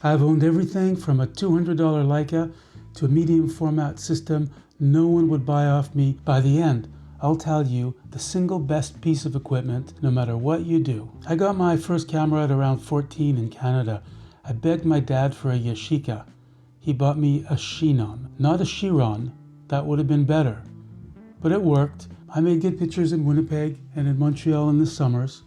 I've owned everything from a $200 Leica to a medium format system no one would buy off me. By the end, I'll tell you the single best piece of equipment, no matter what you do. I got my first camera at around 14 in Canada. I begged my dad for a Yashica. He bought me a Chinon, not a Chiron. That would have been better. But it worked. I made good pictures in Winnipeg and in Montreal in the summers.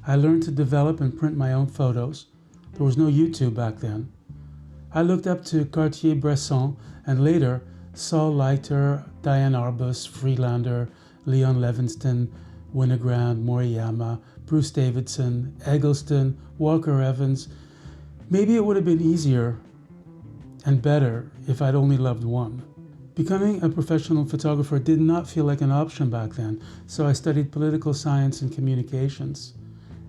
I learned to develop and print my own photos. There was no YouTube back then. I looked up to Cartier-Bresson and later Saul Leiter, Diane Arbus, Freelander, Leon Levinston, Winogrand, Moriyama, Bruce Davidson, Eggleston, Walker Evans. Maybe it would have been easier and better if I'd only loved one. Becoming a professional photographer did not feel like an option back then, so I studied political science and communications.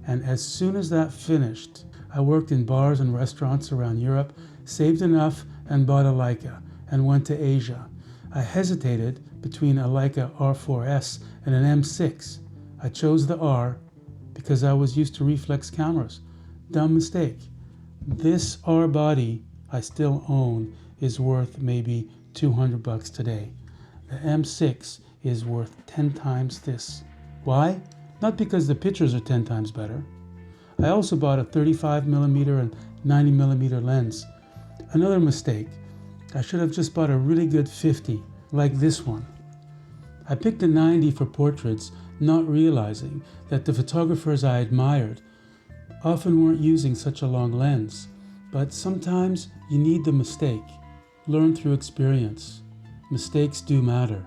And as soon as that finished, I worked in bars and restaurants around Europe, saved enough and bought a Leica, and went to Asia. I hesitated between a Leica R4S and an M6. I chose the R because I was used to reflex cameras. Dumb mistake. This R body I still own is worth maybe $200 today. The M6 is worth 10 times this. Why? Not because the pictures are 10 times better. I also bought a 35mm and 90mm lens. Another mistake. I should have just bought a really good 50, like this one. I picked a 90 for portraits, not realizing that the photographers I admired often weren't using such a long lens. But sometimes you need the mistake. Learn through experience. Mistakes do matter.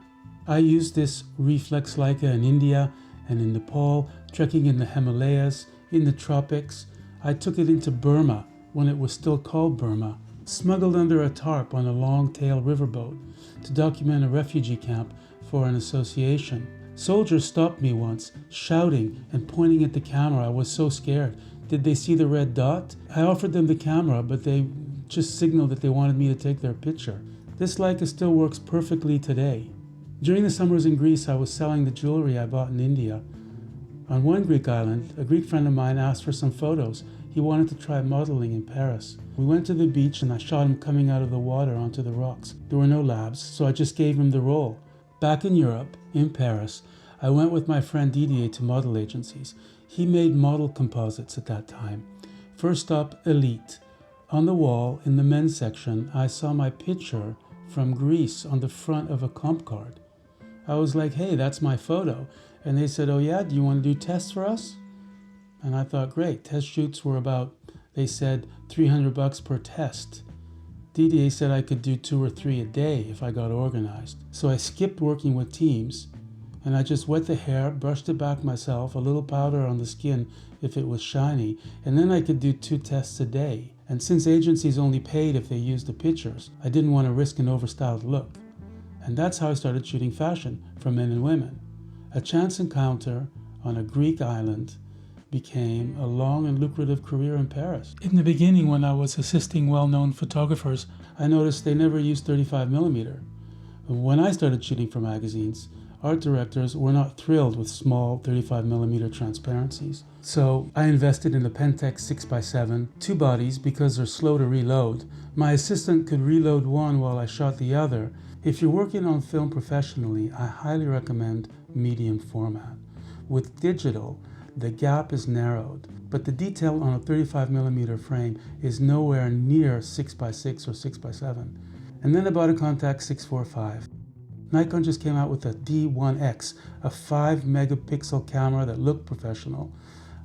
I used this reflex Leica in India and in Nepal, trekking in the Himalayas, in the tropics. I took it into Burma when it was still called Burma, smuggled under a tarp on a long-tail riverboat to document a refugee camp for an association. Soldiers stopped me once, shouting and pointing at the camera. I was so scared. Did they see the red dot? I offered them the camera, but they just signaled that they wanted me to take their picture. This Leica still works perfectly today. During the summers in Greece, I was selling the jewelry I bought in India. On one Greek island, a Greek friend of mine asked for some photos. He wanted to try modeling in Paris. We went to the beach and I shot him coming out of the water onto the rocks. There were no labs, so I just gave him the role. Back in Europe, in Paris, I went with my friend Didier to model agencies. He made model composites at that time. First up, Elite. On the wall, in the men's section, I saw my picture from Greece on the front of a comp card. I was like, hey, that's my photo. And they said, oh yeah, do you want to do tests for us? And I thought, great. Test shoots were about, they said, $300 per test. Didier said I could do 2 or 3 a day if I got organized. So I skipped working with teams, and I just wet the hair, brushed it back myself, a little powder on the skin if it was shiny, and then I could do 2 tests a day. And since agencies only paid if they used the pictures, I didn't want to risk an overstyled look. And that's how I started shooting fashion for men and women. A chance encounter on a Greek island became a long and lucrative career in Paris. In the beginning, when I was assisting well-known photographers, I noticed they never used 35mm. When I started shooting for magazines, art directors were not thrilled with small 35mm transparencies. So I invested in the Pentax 6x7, 2 bodies because they're slow to reload. My assistant could reload one while I shot the other. If you're working on film professionally, I highly recommend medium format. With digital, the gap is narrowed, but the detail on a 35mm frame is nowhere near 6x6 or 6x7. And then I bought a Contax 645. Nikon just came out with a D1X, a 5-megapixel camera that looked professional.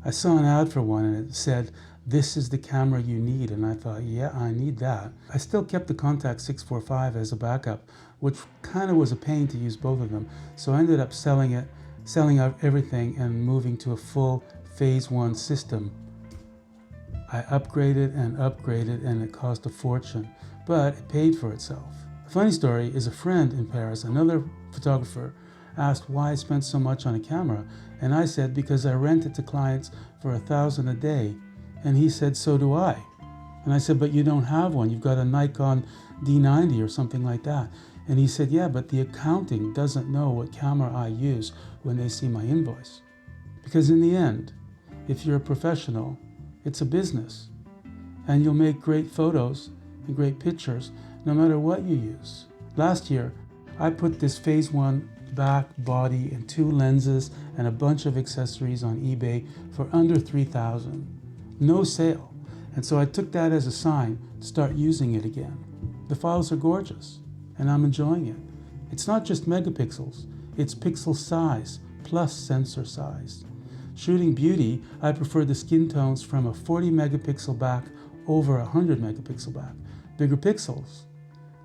I saw an ad for one and it said, this is the camera you need, and I thought, yeah, I need that. I still kept the Contax 645 as a backup, which kind of was a pain to use both of them, so I ended up selling out everything and moving to a full phase 1 system. I upgraded and it cost a fortune, but it paid for itself. A funny story is a friend in Paris, another photographer, asked why I spent so much on a camera, and I said because I rent it to clients for $1,000 a day, and he said, so do I. And I said, but you don't have one, you've got a Nikon D90 or something like that. And he said, yeah, but the accounting doesn't know what camera I use when they see my invoice. Because in the end, if you're a professional, it's a business. and you'll make great photos and great pictures no matter what you use. Last year, I put this Phase 1 back, body, and 2 lenses and a bunch of accessories on eBay for under $3,000. No sale. And so I took that as a sign to start using it again. The files are gorgeous, and I'm enjoying it. It's not just megapixels, it's pixel size plus sensor size. Shooting beauty, I prefer the skin tones from a 40 megapixel back over a 100 megapixel back. Bigger pixels.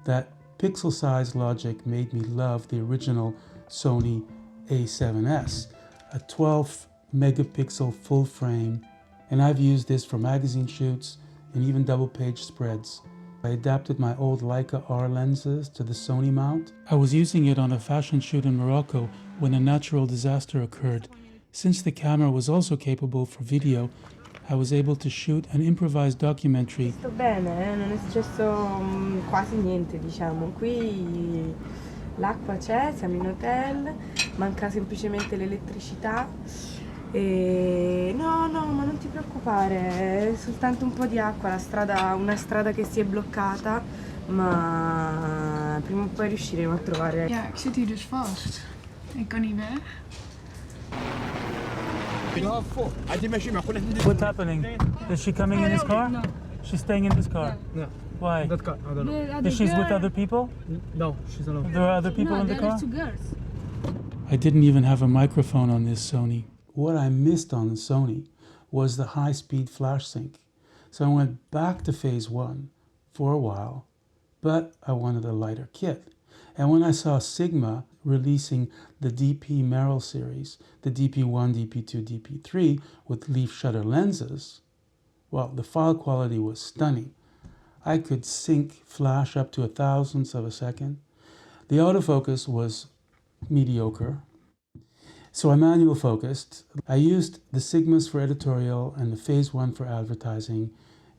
That pixel size logic made me love the original Sony A7S, a 12 megapixel full frame, and I've used this for magazine shoots and even double page spreads. I adapted my old Leica R lenses to the Sony mount. I was using it on a fashion shoot in Morocco when a natural disaster occurred. Since the camera was also capable for video, I was able to shoot an improvised documentary. Sto bene, non è successo quasi niente, diciamo. Qui l'acqua c'è, siamo in hotel, manca semplicemente l'elettricità. No, ma non ti preoccupare, è soltanto un po' di acqua, una strada che si è bloccata, ma prima o poi riusciremo a trovare. Ja, ik zit hier dus vast. Ik kan niet weg. What's happening? Is she coming in this car? No. She's staying in this car? No, Why? that car. I don't know. The other Is she with girl- other people? No, she's alone. There are other people no, in the there car? are 2 girls. I didn't even have a microphone on this Sony. What I missed on the Sony was the high-speed flash sync. So I went back to Phase 1 for a while, but I wanted a lighter kit. And when I saw Sigma releasing the DP Merrill series, the DP1, DP2, DP3 with leaf shutter lenses, well, the file quality was stunning. I could sync flash up to 1,000ths of a second. The autofocus was mediocre. So I manual focused. I used the Sigmas for editorial and the Phase 1 for advertising,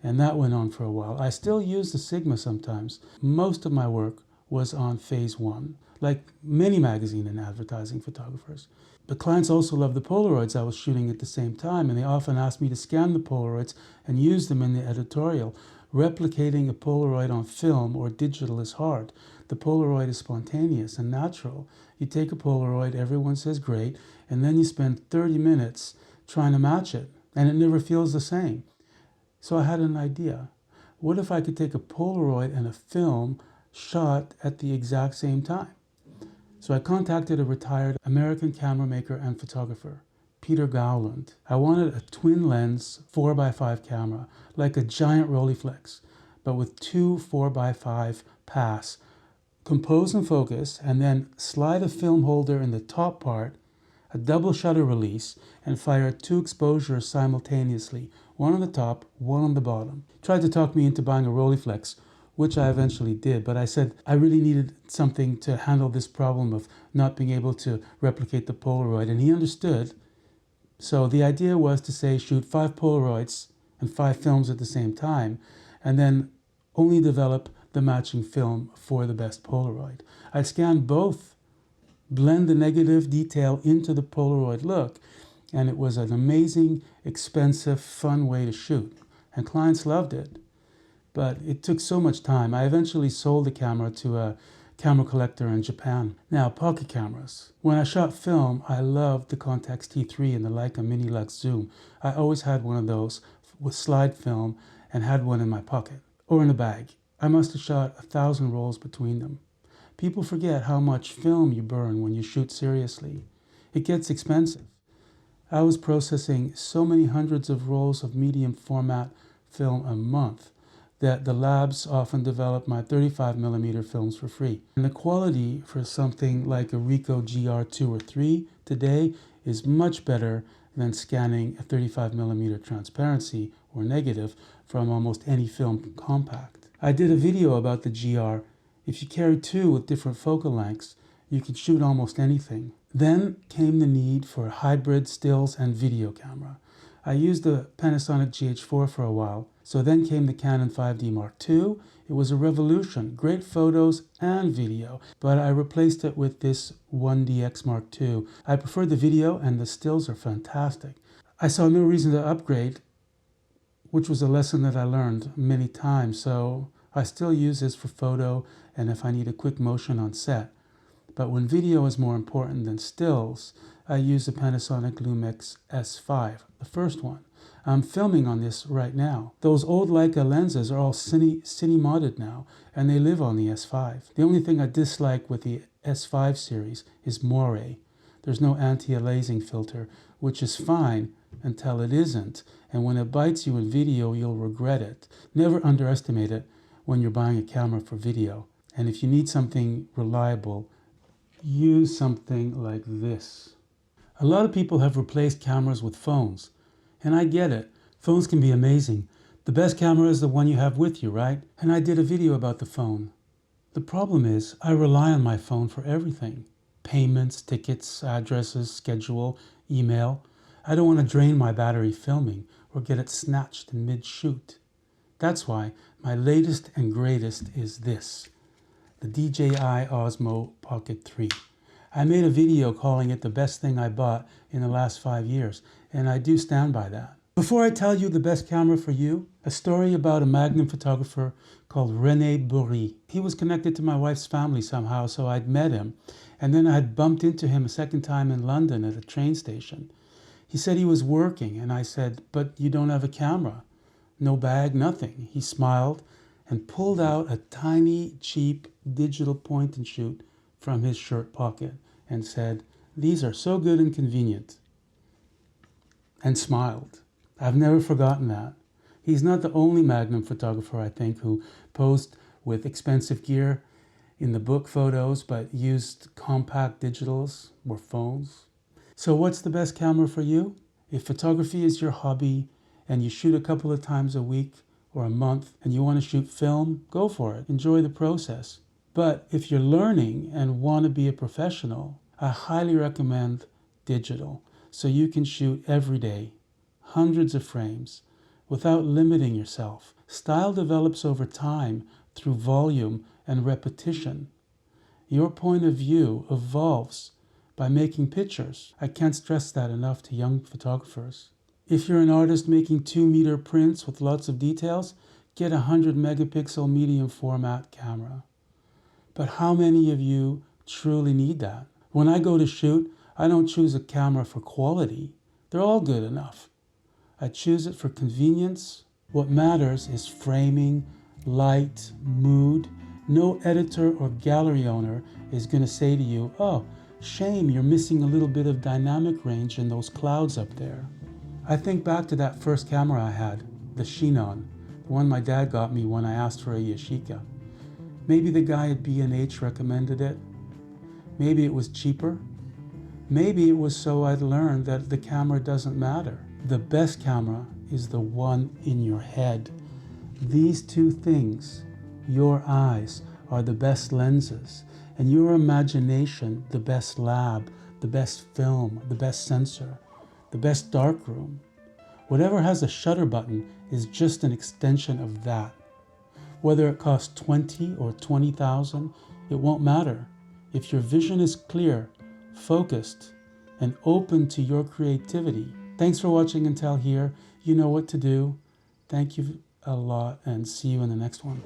and that went on for a while. I still use the Sigma sometimes. Most of my work was on Phase 1, like many magazine and advertising photographers. But clients also love the Polaroids I was shooting at the same time, and they often asked me to scan the Polaroids and use them in the editorial. Replicating a Polaroid on film or digital is hard. The Polaroid is spontaneous and natural. You take a Polaroid, everyone says great, and then you spend 30 minutes trying to match it, and it never feels the same. So I had an idea. What if I could take a Polaroid and a film shot at the exact same time? So I contacted a retired American camera maker and photographer, Peter Gowland. I wanted a twin lens 4x5 camera, like a giant Rolleiflex, but with 2 4x5 pass. Compose and focus, and then slide a film holder in the top part, a double shutter release, and fire 2 exposures simultaneously, one on the top, one on the bottom. Tried to talk me into buying a Rolleiflex, which I eventually did, but I said I really needed something to handle this problem of not being able to replicate the Polaroid, and he understood. So the idea was to say shoot 5 Polaroids and 5 films at the same time, and then only develop the matching film for the best Polaroid. I'd scan both, blend the negative detail into the Polaroid look, and it was an amazing, expensive, fun way to shoot. And clients loved it. But it took so much time. I eventually sold the camera to a camera collector in Japan. Now, pocket cameras. When I shot film, I loved the Contax T3 and the Leica Mini Lux Zoom. I always had one of those with slide film and had one in my pocket or in a bag. I must have shot 1,000 rolls between them. People forget how much film you burn when you shoot seriously. It gets expensive. I was processing so many hundreds of rolls of medium format film a month that the labs often develop my 35mm films for free. And the quality for something like a Ricoh GR2 or 3 today is much better than scanning a 35mm transparency or negative from almost any film compact. I did a video about the GR. If you carry 2 with different focal lengths, you can shoot almost anything. Then came the need for a hybrid stills and video camera. I used the Panasonic GH4 for a while, so then came the Canon 5D Mark II. It was a revolution, great photos and video, but I replaced it with this 1DX Mark II. I prefer the video and the stills are fantastic. I saw no reason to upgrade which was a lesson that I learned many times. So I still use this for photo and if I need a quick motion on set. But when video is more important than stills, I use the Panasonic Lumix S5, the first one. I'm filming on this right now. Those old Leica lenses are all cine modded now, and they live on the S5. The only thing I dislike with the S5 series is moire. There's no anti-aliasing filter, which is fine until it isn't, and when it bites you in video, you'll regret it. Never underestimate it when you're buying a camera for video. And if you need something reliable, use something like this. A lot of people have replaced cameras with phones, and I get it. Phones can be amazing. The best camera is the one you have with you, right? And I did a video about the phone. The problem is I rely on my phone for everything. Payments, tickets, addresses, schedule, email. I don't want to drain my battery filming or get it snatched in mid-shoot. That's why my latest and greatest is this, the DJI Osmo Pocket 3. I made a video calling it the best thing I bought in the last 5 years, and I do stand by that. Before I tell you the best camera for you, a story about a Magnum photographer called René Bourri. He was connected to my wife's family somehow, so I'd met him, and then I had bumped into him a second time in London at a train station. He said he was working, and I said, "But you don't have a camera." No bag, nothing. He smiled and pulled out a tiny, cheap digital point and shoot from his shirt pocket and said, "These are so good and convenient," and smiled. I've never forgotten that. He's not the only Magnum photographer, I think, who posed with expensive gear in the book photos, but used compact digitals or phones. So what's the best camera for you? If photography is your hobby and you shoot a couple of times a week or a month and you want to shoot film, go for it. Enjoy the process. But if you're learning and want to be a professional, I highly recommend digital, so you can shoot every day, hundreds of frames, without limiting yourself. Style develops over time through volume and repetition. Your point of view evolves by making pictures. I can't stress that enough to young photographers. If you're an artist making 2-meter prints with lots of details, get a 100 megapixel medium format camera. But how many of you truly need that? When I go to shoot, I don't choose a camera for quality. They're all good enough. I choose it for convenience. What matters is framing, light, mood. No editor or gallery owner is going to say to you, "Oh, shame you're missing a little bit of dynamic range in those clouds up there." I think back to that first camera I had, the Shinon, the one my dad got me when I asked for a Yashica. Maybe the guy at B&H recommended it. Maybe it was cheaper. Maybe it was so I'd learned that the camera doesn't matter. The best camera is the one in your head. These two things, your eyes, are the best lenses, and your imagination, the best lab, the best film, the best sensor, the best darkroom. Whatever has a shutter button is just an extension of that. Whether it costs 20 or 20,000, it won't matter. If your vision is clear, focused, and open to your creativity. Thanks for watching until here. You know what to do. Thank you a lot, and see you in the next one.